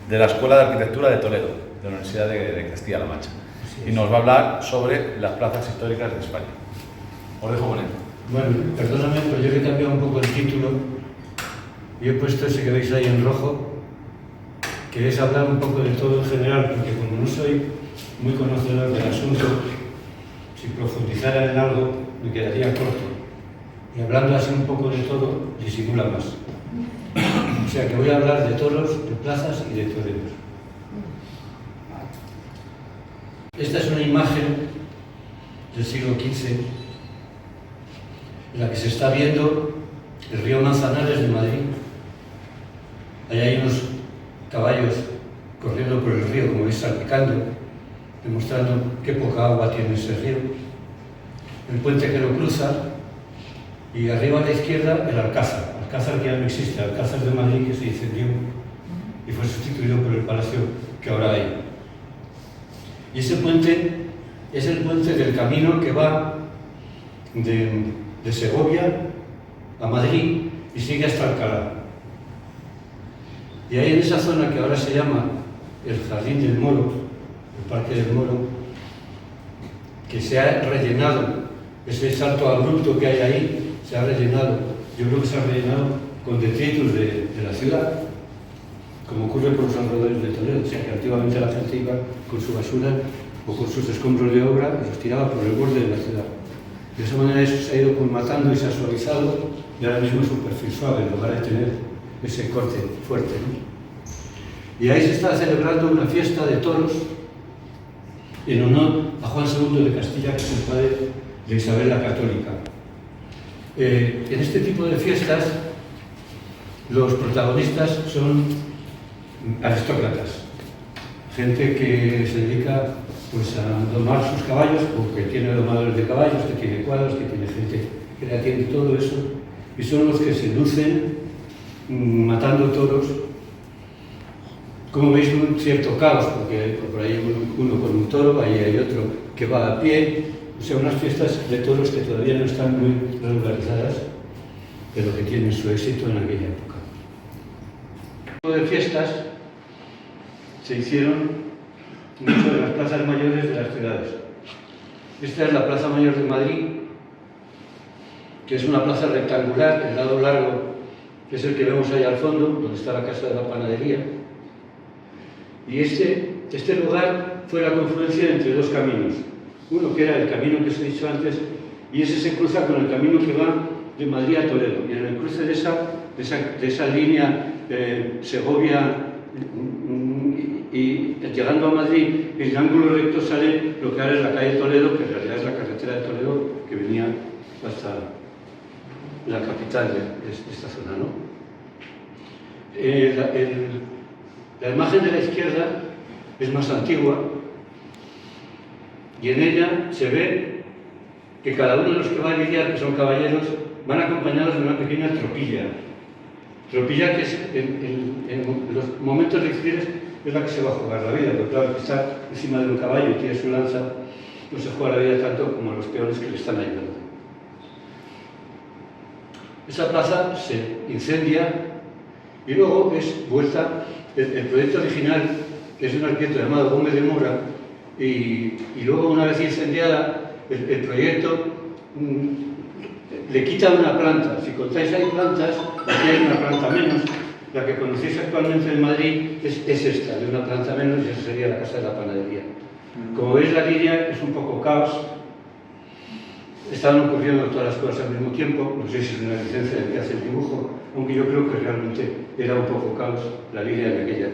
de la Escuela de Arquitectura de Toledo, de la Universidad de Castilla-La Mancha. Y nos va a hablar sobre las plazas históricas de España. Os dejo con él. Bueno, perdóname, pero yo le he cambiado un poco el título y he puesto ese que veis ahí en rojo, que es hablar un poco de todo en general, porque como no soy muy conocedor del asunto, si profundizara en algo me quedaría corto. Y hablando así un poco de todo, disimula más. O sea que voy a hablar de toros, de plazas y de toreros. Esta es una imagen del siglo XV en la que se está viendo el río Manzanares de Madrid. Ahí hay unos caballos corriendo por el río, como veis, salpicando, demostrando qué poca agua tiene ese río. El puente que lo cruza, y arriba a la izquierda el Alcázar. Alcázar que ya no existe, Alcázar de Madrid, que se incendió y fue sustituido por el palacio que ahora hay. Y ese puente es el puente del camino que va de Segovia a Madrid y sigue hasta Alcalá. Y ahí en esa zona que ahora se llama el Jardín del Moro, el Parque del Moro, que se ha rellenado, ese salto abrupto que hay ahí, se ha rellenado, yo creo que se ha rellenado con detritus de la ciudad, como ocurre por los alrededores de Toledo. O sea que antiguamente la gente iba con su basura o con sus escombros de obra y los tiraba por el borde de la ciudad. De esa manera eso se ha ido colmatando y se ha suavizado, y ahora mismo es un perfil suave en lugar de tener ese corte fuerte, ¿no? Y ahí se está celebrando una fiesta de toros en honor a Juan II de Castilla, que es el padre de Isabel la Católica. En este tipo de fiestas los protagonistas son aristócratas, gente que se dedica pues a domar sus caballos, o que tiene domadores de caballos, que tiene cuadros, que tiene gente que le atiende todo eso, y son los que se lucen matando toros. Como veis, un cierto caos, porque por ahí hay uno con un toro, ahí hay otro que va a pie, o sea, unas fiestas de toros que todavía no están muy regularizadas, pero que tienen su éxito en aquella época. Este tipo de fiestas se hicieron mucho en las plazas mayores de las ciudades. Esta es la Plaza Mayor de Madrid, que es una plaza rectangular, el lado largo, que es el que vemos ahí al fondo, donde está la Casa de la Panadería. Y este lugar fue la confluencia entre dos caminos. Uno que era el camino que os he dicho antes, y ese se cruza con el camino que va de Madrid a Toledo. Y en el cruce de esa línea Segovia y llegando a Madrid, en el ángulo recto sale lo que ahora es la calle Toledo, que en realidad es la carretera de Toledo que venía hasta la capital de esta zona, ¿no? La imagen de la izquierda es más antigua y en ella se ve que cada uno de los que va a lidiar, que son caballeros, van acompañados de una pequeña tropilla. Tropilla que es, en los momentos difíciles es la que se va a jugar la vida, porque claro, el que está encima de un caballo y tiene su lanza, no se juega la vida tanto como los peones que le están ayudando. Esa plaza se incendia y luego es vuelta. El proyecto original, que es de un arquitecto llamado Gómez de Mora, y luego una vez incendiada, el proyecto le quita una planta. Si contáis hay plantas, aquí hay una planta menos. La que conocéis actualmente en Madrid es esta, de una planta menos, y esa sería la Casa de la Panadería. Como veis, la línea es un poco caos. Estaban ocurriendo todas las cosas al mismo tiempo. No sé si es una licencia del que hace el dibujo, aunque yo creo que realmente era un poco caos la línea de aquella.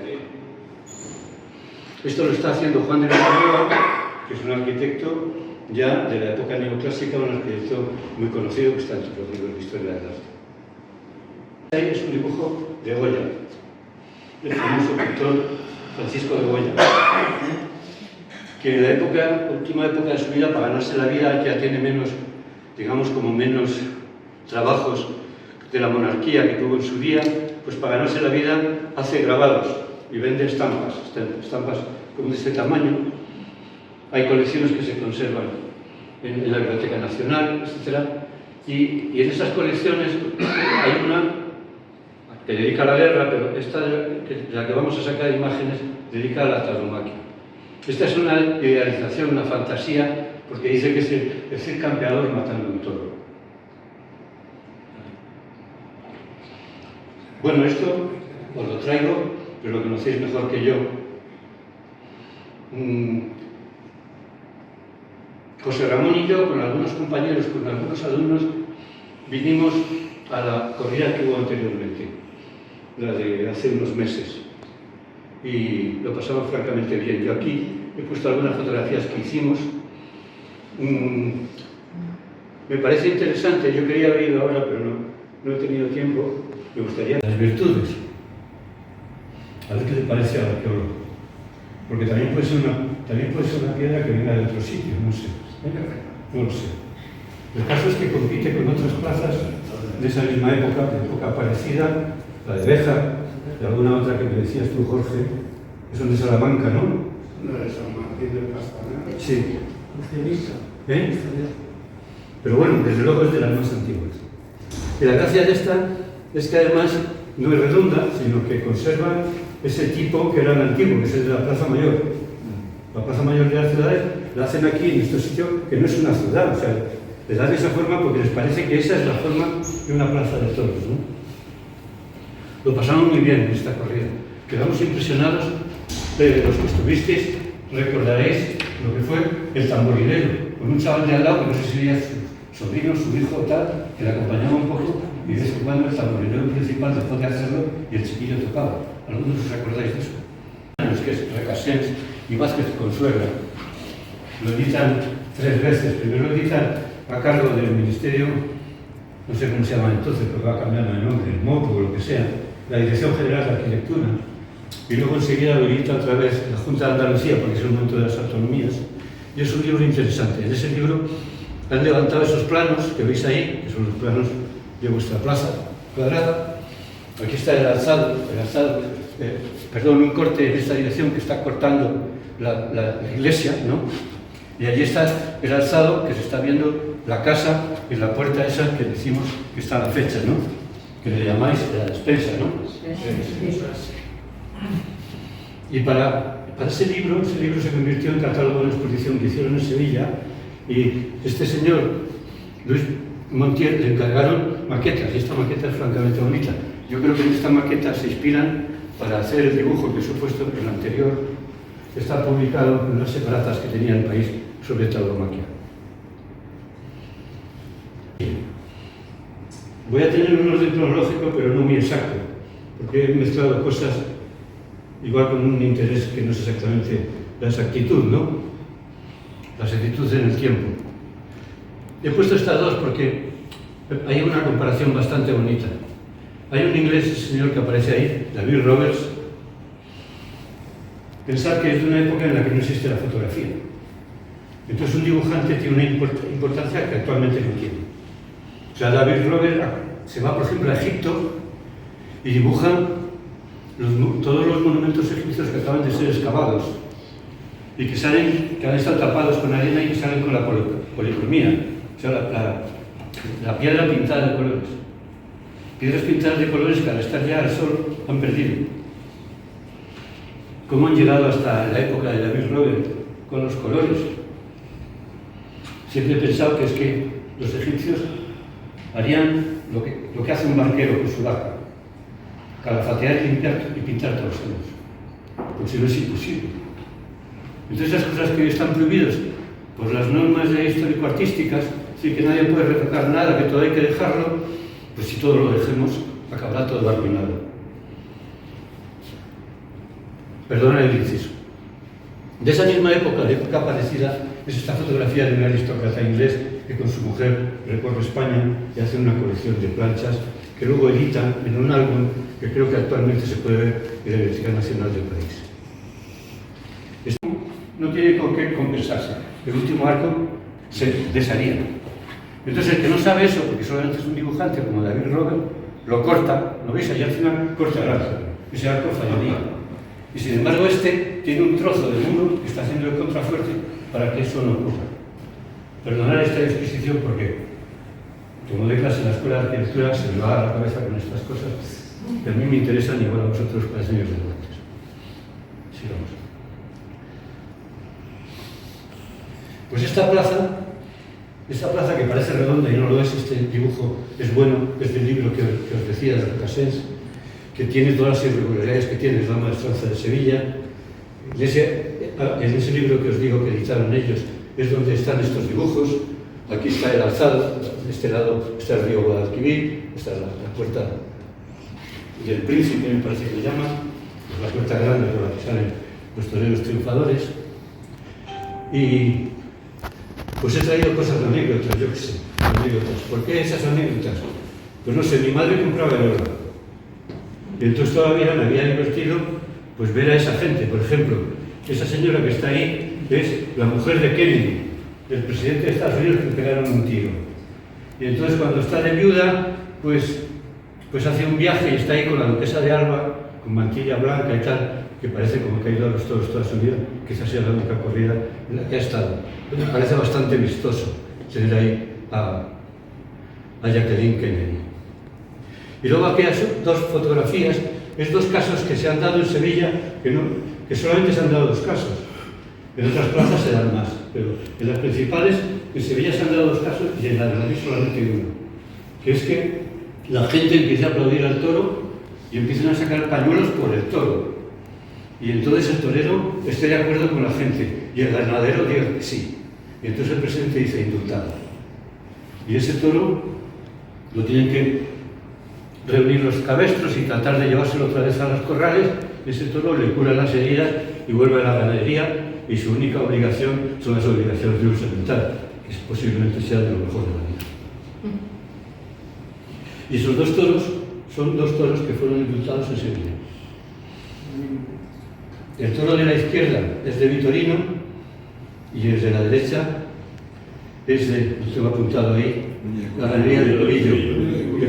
Esto lo está haciendo Juan de Villanueva, que es un arquitecto ya de la época neoclásica, un arquitecto muy conocido que está entre los libros de historia del arte. Ahí es un dibujo de Goya, el famoso pintor Francisco de Goya, que en la última época de su vida, para ganarse la vida, ya tiene menos, digamos, como menos trabajos de la monarquía que tuvo en su día, pues para ganarse la vida hace grabados y vende estampas como de este tamaño. Hay colecciones que se conservan en la Biblioteca Nacional, etc. Y en esas colecciones hay una que dedica a la guerra, pero esta, la que vamos a sacar imágenes, dedica a la tauromaquia. Esta es una idealización, una fantasía, porque dice que es el campeador matando un toro. Bueno, esto os lo traigo, pero lo conocéis mejor que yo. José Ramón y yo, con algunos compañeros, con algunos alumnos, vinimos a la corrida que hubo anteriormente, la de hace unos meses, y lo pasamos francamente bien. Yo aquí he puesto algunas fotografías que hicimos. Me parece interesante, yo quería haber ido ahora, pero no he tenido tiempo. Me gustaría las virtudes. A ver qué te parece al arqueólogo. Porque también puede ser una piedra que venga de otro sitio, no sé. No lo sé. El caso es que compite con otras plazas de esa misma época, de época parecida, la de Béjar, y alguna otra que me decías tú, Jorge, que son de Salamanca, ¿no? No, de San Martín del Castañar. Sí. Pero bueno, desde luego es de las más antiguas. Y la gracia de esta es que además no es redonda, sino que conserva ese tipo que era el antiguo, que es el de la Plaza Mayor. La Plaza Mayor de las ciudades la hacen aquí en este sitio, que no es una ciudad, o sea, le dan esa forma porque les parece que esa es la forma de una plaza de toros, ¿no? Lo pasamos muy bien en esta corrida. Quedamos impresionados. Los que estuvisteis recordaréis lo que fue el tamborilero, con un chaval de al lado, que no sé si era su sobrino, su hijo o tal, que le acompañaba un poco, y de vez en cuando el tamborilero principal después de hacerlo y el chiquillo tocaba. ¿Algunos os acordáis de eso? Los que es Recasens y Vázquez Consuegra. Lo editan 3 veces. Primero lo editan a cargo del Ministerio, no sé cómo se llama entonces, porque va cambiando de nombre, el MOP o lo que sea, la Dirección General de Arquitectura, y luego enseguida lo edita otra vez la Junta de Andalucía, porque es el momento de las autonomías, y es un libro interesante. En ese libro han levantado esos planos que veis ahí, que son los planos de vuestra plaza cuadrada. Aquí está el alzado, un corte en esta dirección que está cortando la iglesia, ¿no? Y allí está el alzado, que se está viendo la casa y la puerta esa que decimos que está a la fecha, ¿no? Que le llamáis la despensa, ¿no? Y para ese libro se convirtió en catálogo de una exposición que hicieron en Sevilla, y este señor, Luis Montiel, le encargaron maquetas, y esta maqueta es francamente bonita. Yo creo que en esta maqueta se inspiran para hacer el dibujo que os he puesto en el anterior, que está publicado en las separatas que tenía el país sobre tauromaquia. Voy a tener un orden cronológico, pero no muy exacto, porque he mezclado cosas igual con un interés que no es exactamente la exactitud, ¿no? La exactitud en el tiempo. He puesto estas dos porque hay una comparación bastante bonita. Hay un inglés, ese señor que aparece ahí, David Roberts. Pensar que es de una época en la que no existe la fotografía. Entonces un dibujante tiene una importancia que actualmente no tiene. O sea, David Roberts se va, por ejemplo, a Egipto y dibuja todos los monumentos egipcios que acaban de ser excavados y que han estado tapados con arena y que salen con la policromía, o sea, la piedra pintada de colores. Piedras pintadas de colores que al estar ya al sol han perdido. ¿Cómo han llegado hasta la época de David Roberts con los colores? Siempre he pensado que es que los egipcios harían lo que hace un barquero con su barca: calafatear y pintar todos los años. Pues si no es imposible. Entonces esas cosas que hoy están prohibidas por las normas histórico-artísticas, así que nadie puede retocar nada, que todo hay que dejarlo, pues si todo lo dejemos, acabará todo arruinado. Perdona el inciso. De esa misma época, de época parecida, es esta fotografía de un aristócrata inglés que con su mujer recorre España y hace una colección de planchas que luego editan en un álbum que creo que actualmente se puede ver en la Biblioteca Nacional del país. Esto no tiene con qué compensarse. El último arco se desharía. Entonces el que no sabe eso, porque solamente es un dibujante como David Roberts, lo corta, lo veis allá al final, corta el arco. Ese arco fallaría. Y sin embargo este tiene un trozo de muro que está haciendo el contrafuerte para que eso no ocurra. Perdonad esta disquisición porque, como de clase en la escuela de arquitectura, se me va a la cabeza con estas cosas, que a mí me interesan igual a vosotros para enseñaros debates. Sigamos. Pues esta plaza que parece redonda y no lo es, este dibujo es bueno, es del libro que os decía de Recasens, que tiene todas las irregularidades que tiene, es la maestranza de Sevilla. En ese libro que os digo que editaron ellos es donde están estos dibujos. Aquí está el alzado, de este lado está el río Guadalquivir, esta es la puerta del Príncipe, me parece que le llaman, es la puerta grande por la que salen los toreros triunfadores. Y pues he traído cosas de anécdotas, yo qué sé, anécdotas. ¿Por qué esas anécdotas? Pues no sé, mi madre compraba el oro. Y entonces todavía me había divertido pues ver a esa gente. Por ejemplo, esa señora que está ahí es la mujer de Kennedy, del presidente de Estados Unidos, que pegaron un tiro. Y entonces cuando está de viuda, pues hace un viaje y está ahí con la duquesa de Alba, con mantilla blanca y tal, que parece como que ha ido a los toros toda su vida, quizás sea la única corrida en la que ha estado. Me parece bastante vistoso tener ahí a Jacqueline Kennedy. Y luego aquellas dos fotografías, es dos casos que se han dado en Sevilla, que solamente se han dado dos casos. En otras plazas se dan más, pero en las principales, en Sevilla se han dado dos casos y en la de Madrid solamente uno. Que es que la gente empieza a aplaudir al toro y empiezan a sacar pañuelos por el toro. Y entonces el torero esté de acuerdo con la gente y el ganadero diga que sí. Y entonces el presidente dice indultado. Y ese toro lo tienen que reunir los cabestros y tratar de llevárselo otra vez a los corrales. Ese toro le cura las heridas y vuelve a la ganadería y su única obligación son las obligaciones de un semental, que posiblemente sea de lo mejor de la vida. Y esos dos toros son dos toros que fueron indultados en Sevilla. El toro de la izquierda es de Vitorino y el de la derecha es de, lo tengo apuntado ahí, la ganadería de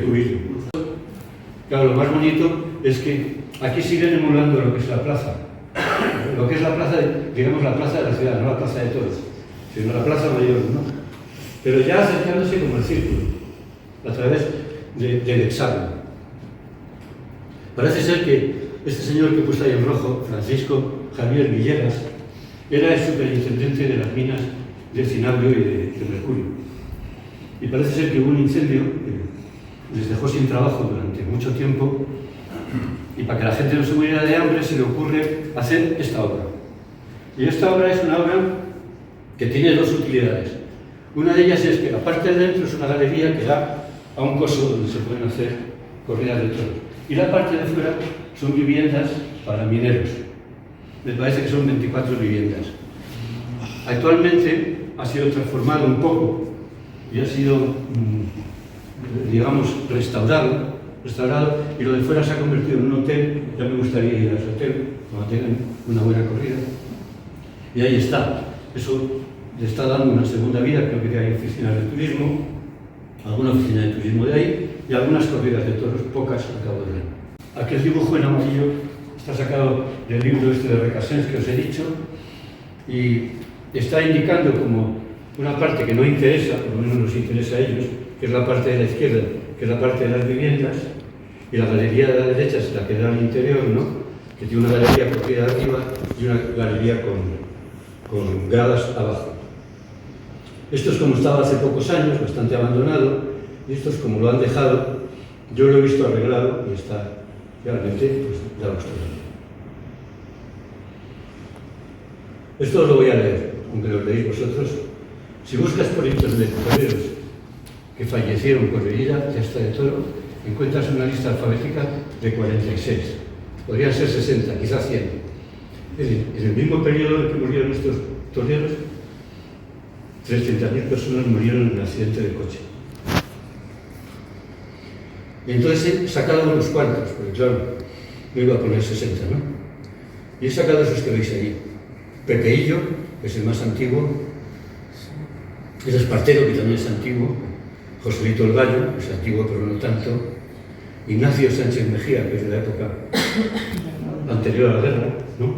Cubillo. Claro, lo más bonito es que aquí siguen emulando lo que es la plaza. Lo que es la plaza, digamos la plaza de la ciudad, no la plaza de toros, sino la plaza mayor, ¿no? Pero ya acercándose como el círculo, a través del hexágono. Parece ser que este señor que he puesto ahí en rojo, Francisco Javier Villegas, era el superintendente de las minas de cinabrio y de mercurio. Y parece ser que hubo un incendio que les dejó sin trabajo durante mucho tiempo, y para que la gente no se muriera de hambre se le ocurre hacer esta obra. Y esta obra es una obra que tiene dos utilidades. Una de ellas es que la parte de dentro es una galería que da a un coso donde se pueden hacer corridas de toros. Y la parte de fuera son viviendas para mineros. Me parece que son 24 viviendas. Actualmente ha sido transformado un poco y ha sido, digamos, restaurado, y lo de fuera se ha convertido en un hotel. Ya me gustaría ir a ese hotel cuando tengan una buena corrida. Y ahí está. Eso le está dando una segunda vida. Creo que hay oficinas de turismo, alguna oficina de turismo de ahí y algunas corridas de toros, pocas acabo de ver. Aquel dibujo en amarillo está sacado del libro este de Recasens que os he dicho y está indicando como una parte que no interesa, por lo menos nos interesa a ellos, que es la parte de la izquierda, que es la parte de las viviendas, y la galería de la derecha es la que da al interior, ¿no? Que tiene una galería por pie de arriba y una galería con gradas abajo. Esto es como estaba hace pocos años, bastante abandonado, y esto es como lo han dejado. Yo lo he visto arreglado y está realmente, pues ya lo estoy viendo. Esto os lo voy a leer, aunque lo leéis vosotros. Si buscas por internet toreros que fallecieron por herida de esta de toro, encuentras una lista alfabética de 46. Podrían ser 60, quizás 100. Es decir, en el mismo periodo en que murieron estos toreros, 300.000 personas murieron en un accidente de coche. Y entonces he sacado unos cuantos, porque claro, no iba a poner 60, ¿no? Y he sacado esos que veis ahí. Pepeillo, que es el más antiguo, el Espartero, que también es antiguo, Joselito el Gallo, que es antiguo pero no tanto, Ignacio Sánchez Mejía, que es de la época anterior a la guerra, ¿no?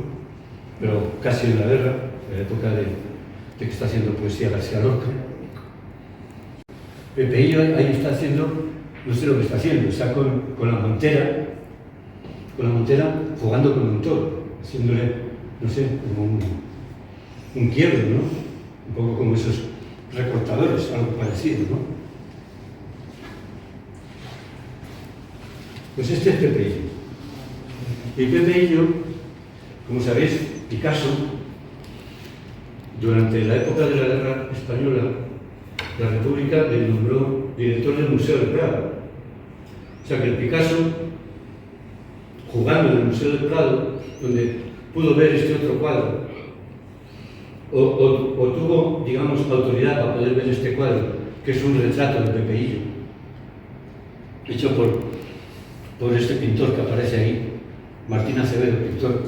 Pero casi en la guerra, en la época de que está haciendo poesía García Lorca. Pepeillo ahí está haciendo, no sé lo que está haciendo, está con la montera con la montera, jugando con un toro, haciéndole, no sé, como un quiebro, ¿no? Un poco como esos recortadores, algo parecido, ¿no? Pues este es Pepe Illo. Y Pepe Illo, como sabéis, Picasso, durante la época de la Guerra Española, la República le nombró director del Museo del Prado. O sea que el Picasso, jugando en el Museo del Prado, donde pudo ver este otro cuadro, o tuvo, digamos, autoridad para poder ver este cuadro, que es un retrato de Pepe Illo, hecho por este pintor que aparece ahí, Martín Acevedo, pintor,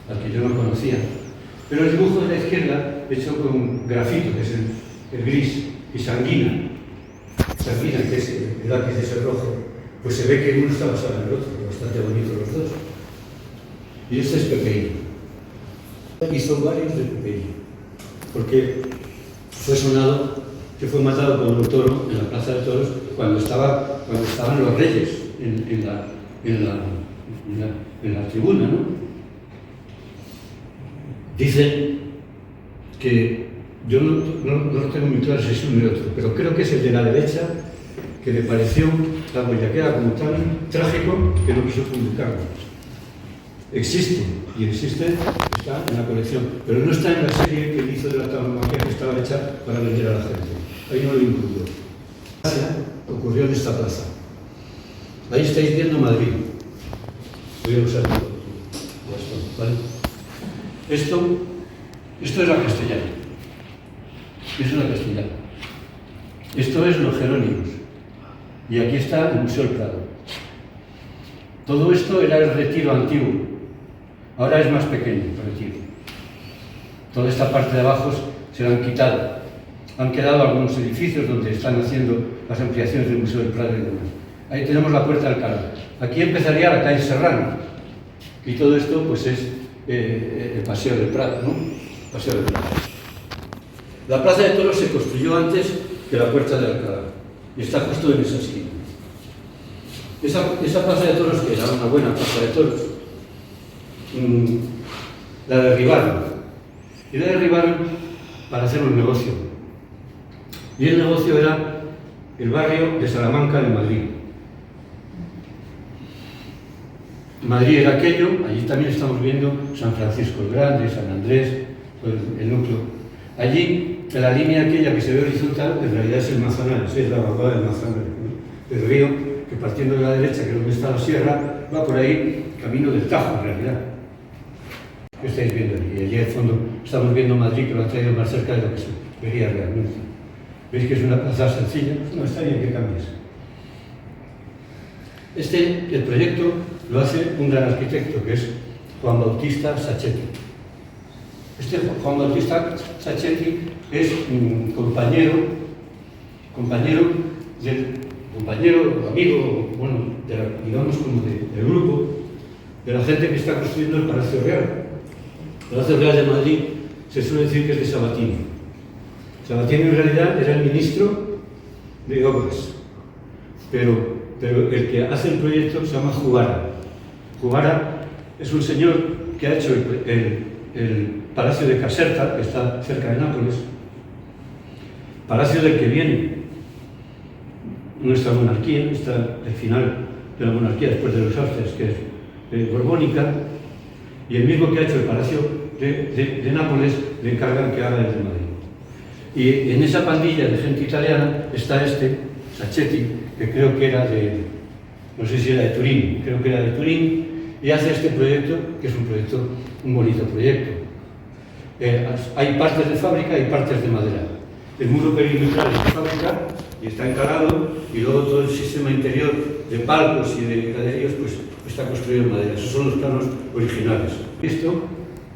al que yo no conocía. Pero el dibujo de la izquierda, hecho con grafito, que es el gris, y sanguina, que es el lápiz ese rojo, pues se ve que uno está basado en el otro, bastante bonito los dos. Y este es Pepe Illo. Y son varios de Pepe Illo, porque fue sonado que fue matado con un toro en la Plaza de Toros cuando estaban los reyes en la tribuna, ¿no? Dicen que yo no lo tengo muy claro si es uno y otro, pero creo que es el de la derecha, que le pareció la bellaquera como tan trágico que no quiso publicarlo. Existe, está en la colección, pero no está en la serie que él hizo de la tauromaquia que estaba hecha para vender a la gente. Ahí no lo incluyó. Ocurrió en esta plaza. Ahí estáis viendo Madrid. Voy a usar esto, ¿vale? Esto es la Castellana. Es la Castellana. Esto es los Jerónimos. Y aquí está el Museo del Prado. Todo esto era el Retiro antiguo. Ahora es más pequeño el Retiro. Toda esta parte de abajo se la han quitado. Han quedado algunos edificios donde están haciendo las ampliaciones del Museo del Prado y demás. Ahí tenemos la Puerta de Alcalá. Aquí empezaría la calle Serrano. Y todo esto pues es el Paseo del Prado, ¿no? Paseo del Prado. La Plaza de Toros se construyó antes que la Puerta de Alcalá. Y está justo en esa esquina. Esa Plaza de Toros, que era una buena Plaza de Toros, la derribaron. Y la derribaron para hacer un negocio. Y el negocio era el barrio de Salamanca de Madrid. Madrid era aquello, allí también estamos viendo San Francisco el Grande, San Andrés, el núcleo. Allí, en la línea aquella que se ve horizontal, en realidad es el Manzanares, es la vaguada del Manzanares, ¿no? El río que partiendo de la derecha, que es donde está la sierra, va por ahí, camino del Tajo en realidad. ¿Qué estáis viendo allí? Y allí al fondo estamos viendo Madrid, que lo ha traído más cerca de lo que se vería realmente. ¿Veis que es una plaza sencilla? No, está bien que cambies. El proyecto lo hace un gran arquitecto, que es Juan Bautista Sacchetti. Juan Bautista Sacchetti es un compañero, amigo, bueno, digamos como del grupo, de la gente que está construyendo el Palacio Real. El Palacio Real de Madrid se suele decir que es de Sabatini. Sabatini en realidad era el ministro de Obras, pero el que hace el proyecto se llama Juvara. Juvara es un señor que ha hecho el Palacio de Caserta, que está cerca de Nápoles, palacio del que viene nuestra monarquía, está el final de la monarquía después de los Austrias, que es borbónica, y el mismo que ha hecho el Palacio de Nápoles le encargan que haga el de Madrid. Y en esa pandilla de gente italiana está Sacchetti, que creo que era no sé si era de Turín, creo que era de Turín, y hace este proyecto, que es un bonito proyecto. Hay partes de fábrica y partes de madera. El muro perimetral es de fábrica y está encalado, y luego todo el sistema interior de palcos y de graderíos pues está construido en madera. Esos son los planos originales. Esto,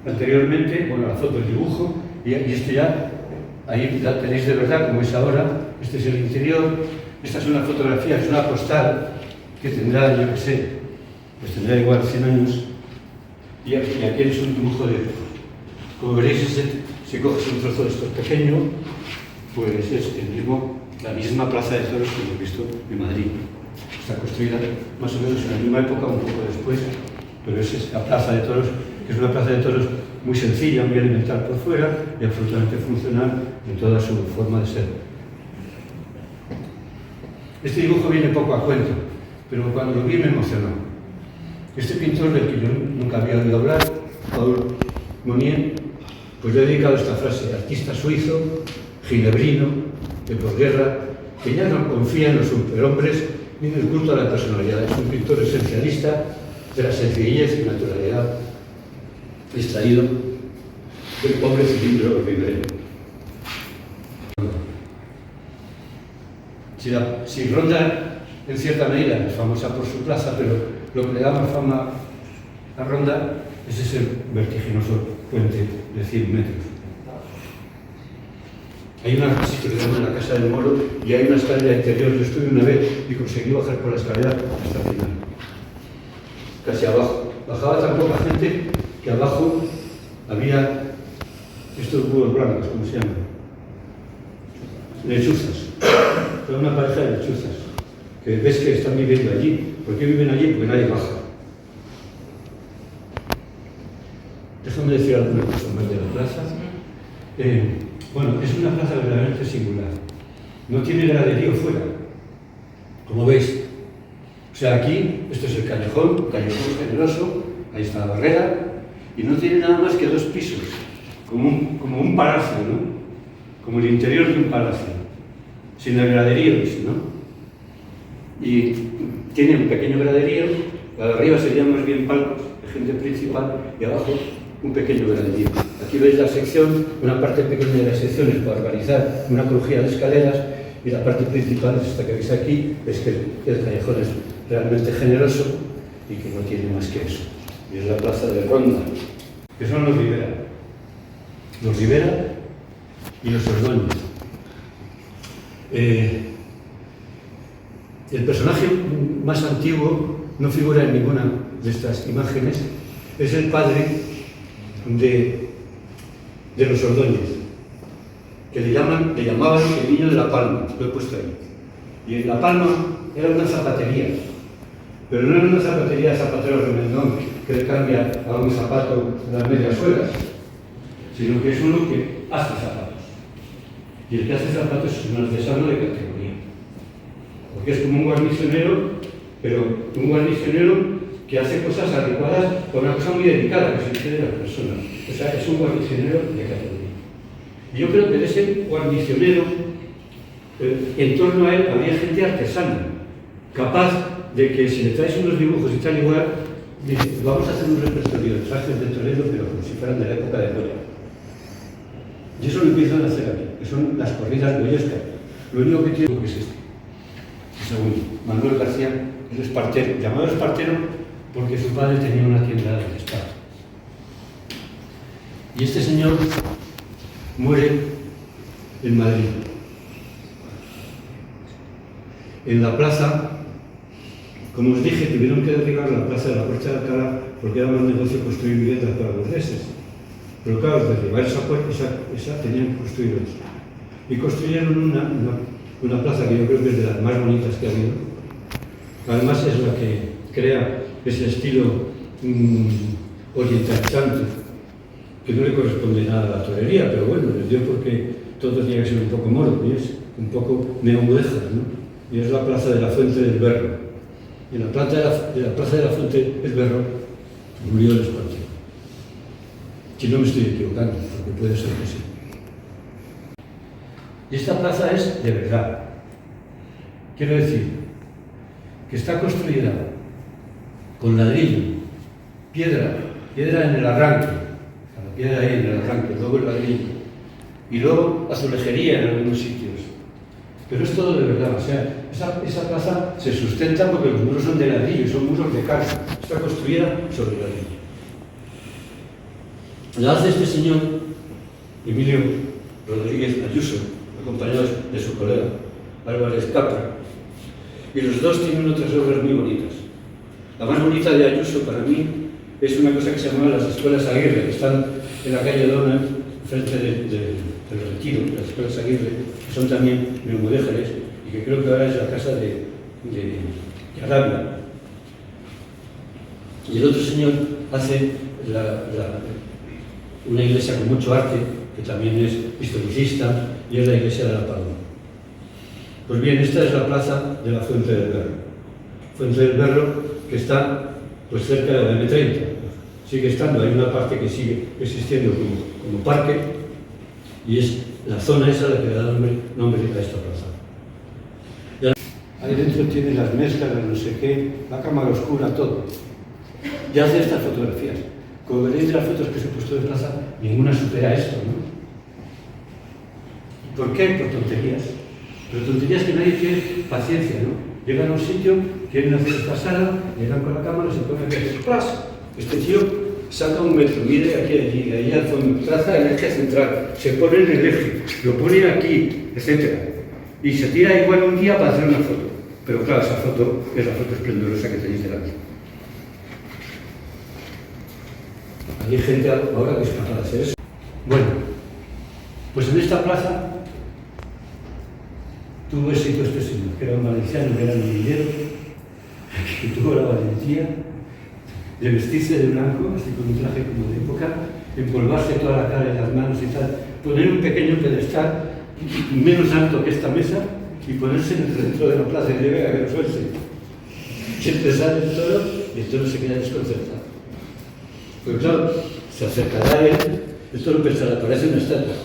anteriormente, bueno, la foto, el dibujo, y esto ya, ahí la tenéis de verdad como es ahora. Este es el interior. Esta es una fotografía, es una postal que tendrá, yo qué sé, pues tendrá igual 100 años. Y aquí es un dibujo de... Como veréis, si coges un trozo de esto pequeño, pues es la misma Plaza de Toros que hemos visto en Madrid. está construida más o menos en la misma época, un poco después, pero esa es la Plaza de Toros, que es una plaza de toros muy sencilla, muy elemental por fuera y absolutamente funcional en toda su forma de ser. Este dibujo viene poco a cuento, pero cuando lo vi me emocionó. Este pintor del que yo nunca había oído hablar, Paul Monnier, pues le he dedicado esta frase: artista suizo, ginebrino, de posguerra, que ya no confía en los superhombres ni en el culto a la personalidad. Es un pintor esencialista de la sencillez y naturalidad, extraído del pobre cilindro ribreño. Si Ronda, en cierta medida, es famosa por su plaza, pero lo que le da más fama a Ronda es ese vertiginoso puente de 100 metros. Hay una sitio que se llama la Casa del Moro y hay una escalera interior. Yo estuve una vez y conseguí bajar por la escalera hasta el final, casi abajo. Bajaba tan poca gente que abajo había estos búhos blancos, ¿cómo se llaman? Lechuzas. Toda una pareja de lechuzas que ves que están viviendo allí. ¿Por qué viven allí? Porque nadie baja. Déjame decir alguna cosa más de la plaza. Bueno, es una plaza verdaderamente singular. No tiene graderío fuera, como veis. O sea, aquí, esto es el callejón, un callejón generoso, ahí está la barrera, y no tiene nada más que 2 pisos, como un palacio, ¿no? Como el interior de un palacio, sin el graderío, ¿no? Y tiene un pequeño graderío, arriba serían más bien palcos de gente principal, y abajo un pequeño graderío. Aquí veis la sección, una parte pequeña de la sección es para organizar una crujía de escaleras, y la parte principal es esta que veis aquí, es que el callejón es realmente generoso y que no tiene más que eso. Y es la plaza de Ronda, que son los Rivera. Los Rivera y los Ordóñez. El personaje más antiguo no figura en ninguna de estas imágenes, es el padre de los Ordóñez, que le llamaban el niño de la Palma, lo he puesto ahí. Y en La Palma era una zapatería, pero no era una zapatería de zapateros de Mendón que le cambia a un zapato las medias suelas, sino que es uno que hace zapatos. Y el que hace zapatos es un artesano de categoría, porque es como un guarnicionero, pero un guarnicionero que hace cosas adecuadas con una cosa muy delicada que se requiere de la persona. O sea, es un guarnicionero de categoría. Y yo creo que de ese guarnicionero, en torno a él había gente artesana, capaz de que si le traes unos dibujos y tal igual, dice, vamos a hacer un repertorio de trajes de Toledo, pero como si fueran de la época de Goya. Y eso lo empiezan a hacer aquí, que son las corridas goyescas. Lo único que tiene es este. Según Manuel García, el espartero, llamado espartero porque su padre tenía una tienda de esparto. Y este señor muere en Madrid. En la plaza, como os dije, tuvieron que derribar la plaza de la Puerta de Alcalá porque era más negocio construir viviendas para los burgueses. Pero claro, derribar esa tenían que construir otra. Y construyeron una plaza que yo creo que es de las más bonitas que ha habido. Además es la que crea ese estilo orientalizante, que no le corresponde nada a la torería, pero bueno, les dio porque todo tiene que ser un poco moro, y es un poco neomudéjar, ¿no? Y es la plaza de la Fuente del Berro. Y en la plaza de la Fuente del Berro murió el espartero. Si no me estoy equivocando, porque puede ser que sí. Y esta plaza es de verdad. Quiero decir, que está construida con ladrillo, piedra en el arranque, la piedra ahí en el arranque, luego el ladrillo, y luego azulejería en algunos sitios. Pero es todo de verdad, o sea, esa plaza se sustenta porque los muros son de ladrillo, son muros de cal, está construida sobre ladrillo. La hace este señor, Emilio Rodríguez Ayuso, acompañado de su colega Álvarez Capra, y los dos tienen otras obras muy bonitas. La más bonita de Ayuso para mí es una cosa que se llama las Escuelas Aguirre, que están en la calle Dona, frente del Retiro, las Escuelas Aguirre, que son también neomudéjares y que creo que ahora es la casa de y Arabia. Y el otro señor hace una iglesia con mucho arte, que también es historicista, y es la iglesia de la Palma. Pues bien, esta es la plaza de la Fuente del Berro. Fuente del Berro que está pues cerca de la M30. Sigue estando, hay una parte que sigue existiendo como parque, y es la zona esa la que le da nombre a esta plaza. Ahí dentro tiene las mezclas, no sé qué, la cámara oscura, todo. Y hace estas fotografías. Como veréis de las fotos que se he puesto de plaza, ninguna supera esto, ¿no? ¿Por qué? Por tonterías. Pero tonterías que nadie tiene paciencia, ¿no? Llegan a un sitio, quieren hacer esta sala, llegan con la cámara, se ponen aquí, ¡plas! Este tío saca 1 metro, mire aquí, allí, de ahí al fondo, traza el eje central, se pone en el eje, lo pone aquí, etc. Y se tira igual un día para hacer una foto. Pero claro, esa foto es la foto esplendorosa que tenéis delante. Hay gente ahora que es capaz de hacer eso. Bueno, pues en esta plaza tuvo éxito este señor, que era un valenciano, que era un minero, que tuvo la valentía de vestirse de blanco, así con un traje como de época, empolvarse toda la cara y las manos y tal, poner un pequeño pedestal menos alto que esta mesa y ponerse en el centro de la plaza y decir, venga, que lo suelte. Siempre sale el toro y el toro se queda desconcertado. Porque claro, se acercará a él, el toro pensará, parece una estatua.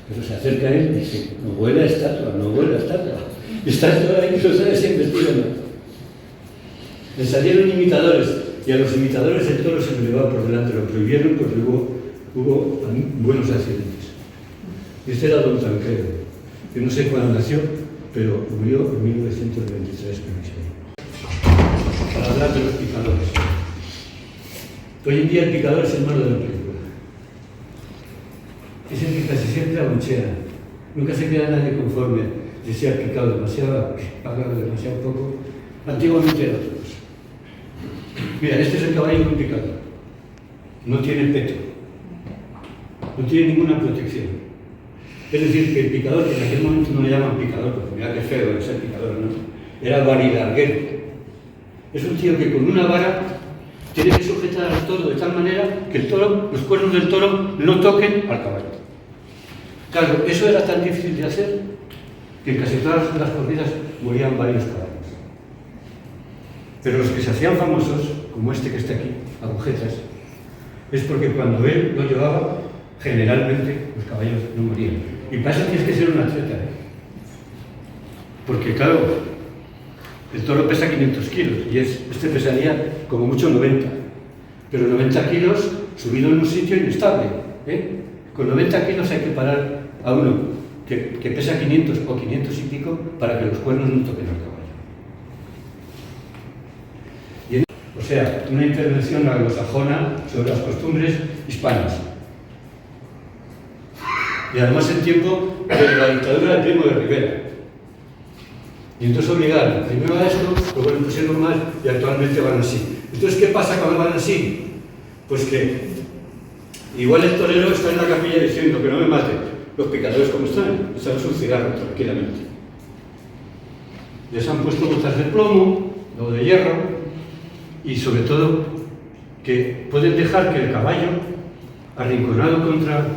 Pero se acerca a él y dice, no huele a estatua, no huele a estatua. Y está el toro ahí, no sabe si vestido o no. Le salieron imitadores, y a los imitadores el toro se lo llevaba por delante, lo prohibieron porque hubo buenos accidentes. Y este era don Tancredo, que no sé cuándo nació, pero murió en 1923, para hablar de los picadores. Hoy en día el picador es el malo de la película. Es el que casi siempre abuchea. Nunca se queda nadie conforme de si ha picado demasiado, pagado demasiado poco. Antiguamente era otra cosa. Mira, este es el caballo de un picador. No tiene peto. No tiene ninguna protección. Es decir, que el picador, que en aquel momento no le llaman picador, porque mira qué feo es ser picador, ¿no? Era varilarguero. Es un tío que con una vara tiene que sujetar al toro de tal manera que el toro, los cuernos del toro no toquen al caballo. Claro, eso era tan difícil de hacer que en casi todas las corridas morían varios caballos. Pero los que se hacían famosos, como este que está aquí, agujetas, es porque cuando él lo llevaba, generalmente los caballos no morían. Y para eso tienes que ser un atleta, ¿eh? Porque claro, el toro pesa 500 kilos y este pesaría como mucho 90. Pero 90 kilos subido en un sitio inestable, ¿eh? Con 90 kilos hay que parar a uno que pesa 500 o 500 y pico para que los cuernos no toquen al caballo. O sea, una intervención anglosajona sobre las costumbres hispanas. Y además en tiempo de la dictadura del Primo de Rivera. Y entonces obligaron primero a esto, luego le pusieron mal y actualmente van así. Entonces, ¿qué pasa cuando van así? Pues que igual el torero está en la capilla diciendo que no me mate. Los picadores, como están un cigarro tranquilamente. Les han puesto botas de plomo, o de hierro, y sobre todo que pueden dejar que el caballo, arrinconado contra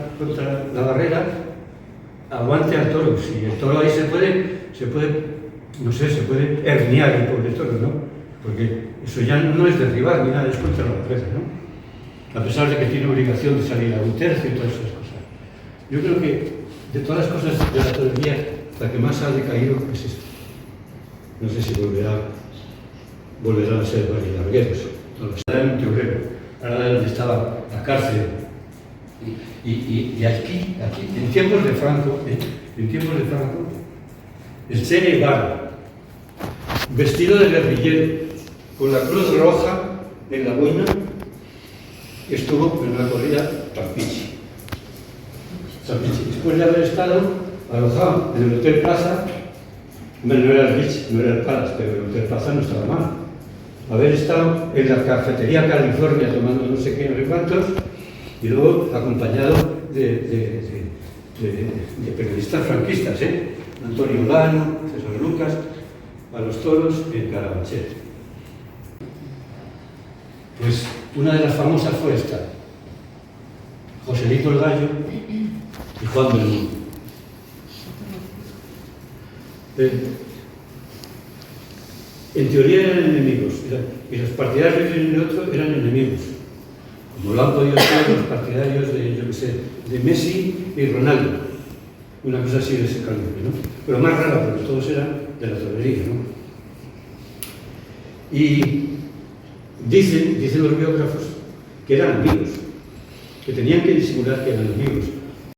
la barrera, aguante al toro. Si el toro ahí se puede herniar el pobre toro, ¿no? Porque eso ya no es derribar ni nada, es contra la barrera, ¿no? A pesar de que tiene obligación de salir a un tercio y todas esas cosas. Yo creo que de todas las cosas de la torería, la que más ha decaído es esta. No sé si volverán a ser varilargueros. No lo sé. Era un teorero, ahora donde estaba la cárcel. Y aquí, en tiempos de Franco, el Che Guevara, vestido de guerrillero, con la cruz roja en la boina, estuvo en una corrida Tampichi. Después de haber estado alojado en el Hotel Plaza, no era el Rich, no era el Palace, pero el Hotel Plaza no estaba mal. Haber estado en la cafetería California tomando no sé qué, no sé cuántos, y luego acompañado de periodistas franquistas, Antonio Lano, César Lucas, a los toros en Carabanchel. Una de las famosas fue esta: Joselito el Gallo y Juan Belmonte. En teoría eran enemigos, y los partidarios de uno y otro eran enemigos, como lo han podido ser los partidarios de, yo qué sé, de Messi y Ronaldo, una cosa así de ese calibre, ¿no? Pero más rara, porque todos eran de la torería, ¿no? Y dicen los biógrafos que eran amigos, que tenían que disimular que eran amigos,